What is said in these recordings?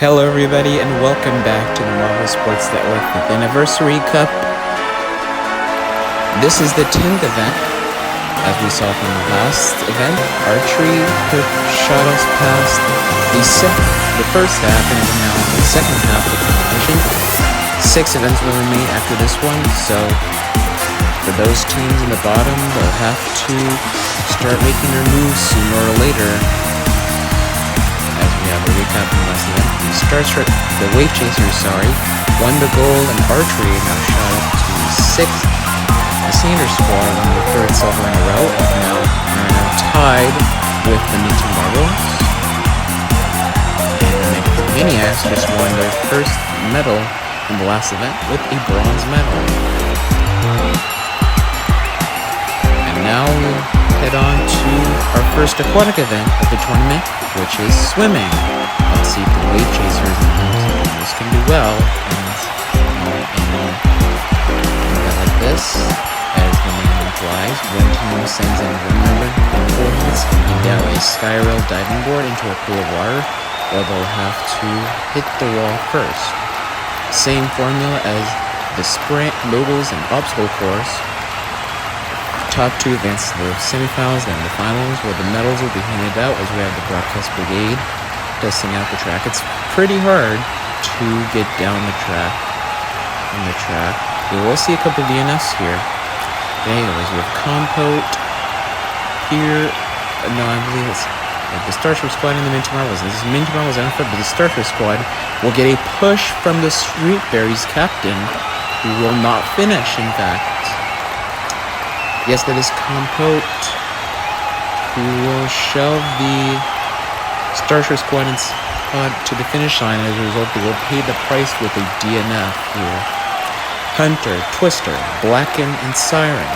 Hello everybody and welcome back to the Marvel Sports Network with Anniversary Cup. This is the 10th event. As we saw from the last event, archery shot us past the first half and we're now in the second half of the competition. 6 events will remain after this one, so for those teams in the bottom, they'll have to start making their moves sooner or later. As we have a recap from the last event, the Wave Chasers, won the gold in archery and now shot up to 6th. The Sanders squad won their 3rd silver in a row and are now tied with the Minty Marbles. And the Maniacs just won their 1st medal in the last event with a bronze medal. And now we'll head on to our first aquatic event of the tournament, which is swimming. Let's see if the Wave Chasers and this can do well. And like this, as the name implies, one team sends in one member and 4 hits and down a Skyrail diving board into a pool of water, or they'll have to hit the wall first. Same formula as the sprint, moguls, and obstacle course. Top 2 advance to the semifinals and the finals, where the medals will be handed out as we have the Broadcast Brigade testing out the track. It's pretty hard to get down the track. You will see a couple of DNFs here. Anyways, we have Compote here. No, I believe it's the Starship Squad and the Minty Marbles. This is Minty Marbles out in front, but the Starship Squad will get a push from the Street Berries captain, who will not finish, in fact. Yes, that is Compote, who will shove the Starship Squad to the finish line. As a result, they will pay the price with a DNF here. Hunter, Twister, Blacken, and Siren.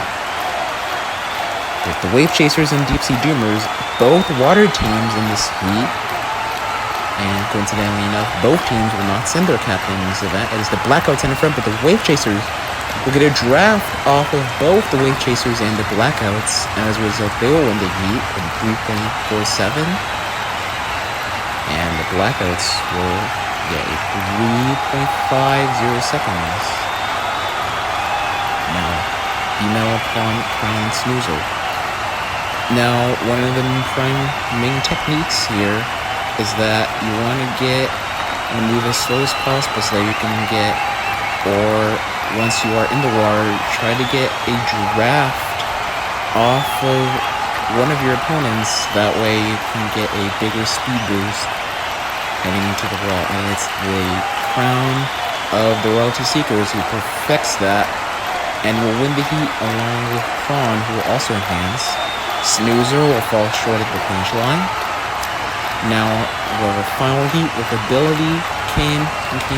With the Wave Chasers and Deep Sea Doomers, both water teams in this heat. And coincidentally enough, both teams will not send their captain in this event. It is the Blackouts in front, but the Wave Chasers will get a draft off of both the Wave Chasers and the Blackouts, and as a result, they will win the heat in 3.47. And the Blackouts will get a 3.50 seconds. Now, female crown snoozer. Now, one of the main techniques here is that you want to move as slow as possible so that you can get, or once you are in the water, try to get a draft off of one of your opponents. That way you can get a bigger speed boost heading into the wall. And it's the crown of the Royalty Seekers who perfects that and will win the heat along with Prawn, who will also enhance. Snoozer will fall short at the finish line. Now, the final heat with ability came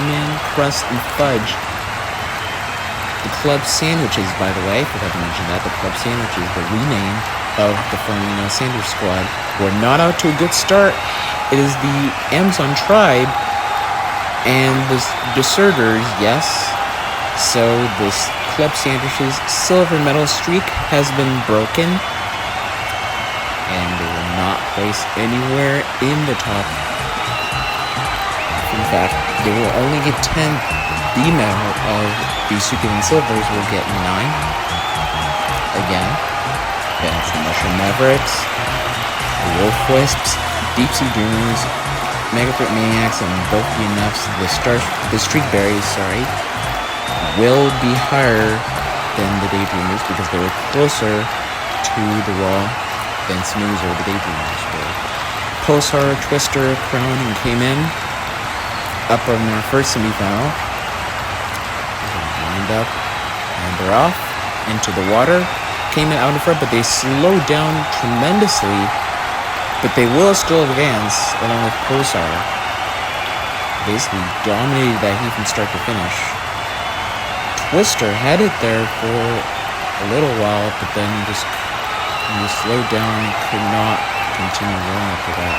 in, Crust, and Fudge. The Club Sandwiches, by the way, forgot to mention that. The Club Sandwiches, the rename of the formerly Sanders squad, were not out to a good start. It is the Amazon Tribe and the Deserters, yes. So this Club Sandwiches silver medal streak has been broken, and they will not place anywhere in the top. In fact, they will only get 10. The medal of the Super and Silvers will get 9. Again, that's the Mushroom Mavericks, the Wolf Wisps, Deep Sea Doomers, Mega Fruit Maniacs, and both DNFs, the Streak Berries, will be higher than the Daydreamers because they were closer to the wall than Snoozer, the Daydreamers were. Pulsar, Twister, Crown, and came in up on their first semifinal. Lined up, and they're off into the water. Came in out in front, but they slowed down tremendously. But they will still advance along with Pulsar. Basically dominated that heat from start to finish. Twister had it there for a little while, but then just slowed down and could not continue going after that.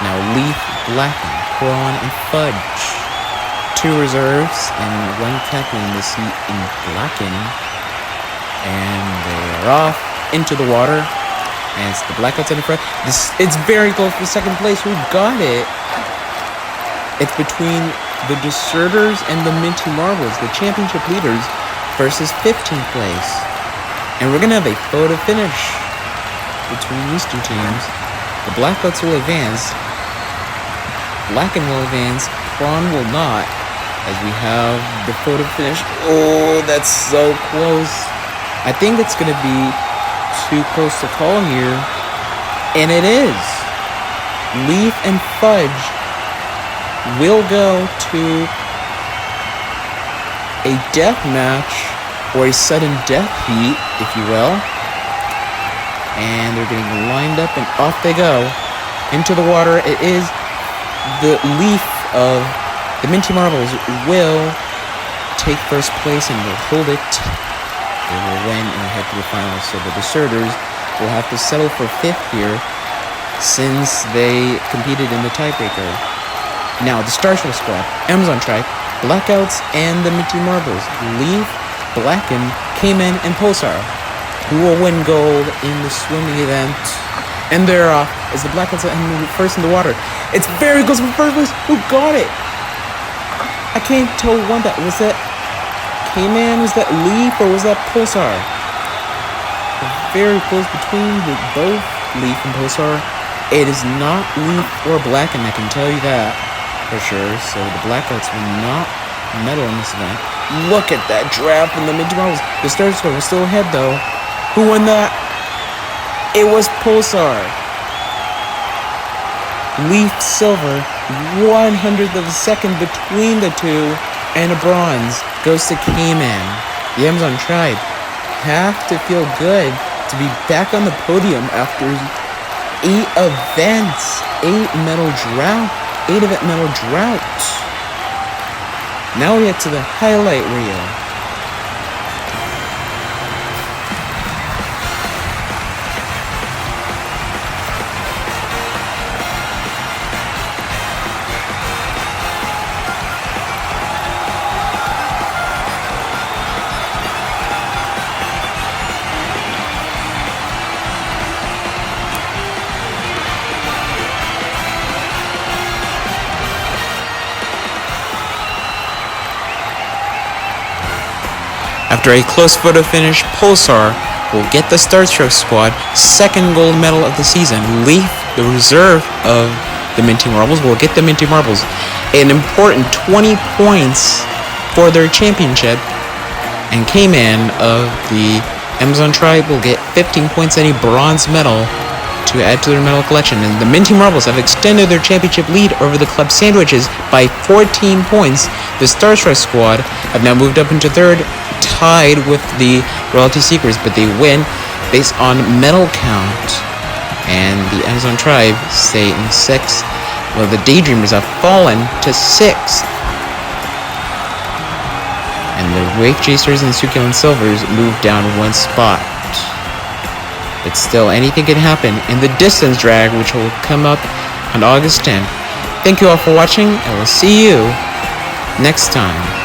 Now Leaf, Blacken, Prawn, and Fudge. 2 reserves and 1 captain in this heat in Blacken. And they are off into the water. And it's the Blackouts in the front. It's very close to second place. Who got it? It's between the Deserters and the Minty Marbles, the championship leaders, versus 15th place. And we're going to have a photo finish between these two teams. The Blackouts will advance. Blacken will advance. Prawn will not, as we have the photo finish. Oh, that's so close. I think it's going to be too close to call here. And it is. Leaf and Fudge will go to a death match, or a sudden death heat, if you will. And they're getting lined up and off they go into the water. It is the Leaf of the Minty Marbles will take first place and will hold it. They will win and head to the finals. So the Deserters will have to settle for 5th here, since they competed in the tiebreaker. Now, the Starship Squad, Amazon Tribe, Blackouts, and the Minty Marbles, Leaf, Blacken, Cayman, and Pulsar, who will win gold in the swimming event. And they're off as the Blackouts are first in the water. It's very close for first place. Who got it? I can't tell one that. Was that Cayman? Was that Leaf? Or was that Pulsar? Very close between both Leaf and Pulsar. It is not Leaf or Blacken, I can tell you that for sure. So the Blackouts will not medal in this event. Look at that draft from the Minty Marbles. The Star Squad was still ahead though. Who won that? It was Pulsar. Leaf silver, 100th of a second between the two, and a bronze goes to Cayman. The Amazon Tribe have to feel good to be back on the podium after 8 events, 8-event medal drought. Now we get to the highlight reel. After a close photo finish, Pulsar will get the Starstruck Squad second gold medal of the season. Leaf, the reserve of the Minty Marbles, will get the Minty Marbles an important 20 points for their championship. And Cayman of the Amazon Tribe will get 15 points and a bronze medal to add to their medal collection. And the Minty Marbles have extended their championship lead over the Club Sandwiches by 14 points. The Starstruck Squad have now moved up into third, tied with the Royalty Seekers, but they win based on medal count. And the Amazon Tribe stay in 6th, while the Daydreamers have fallen to 6th. And the Wave Chasers and Succulent Silvers move down 1 spot. But still, anything can happen in the distance drag, which will come up on August 10th. Thank you all for watching, and we'll see you next time.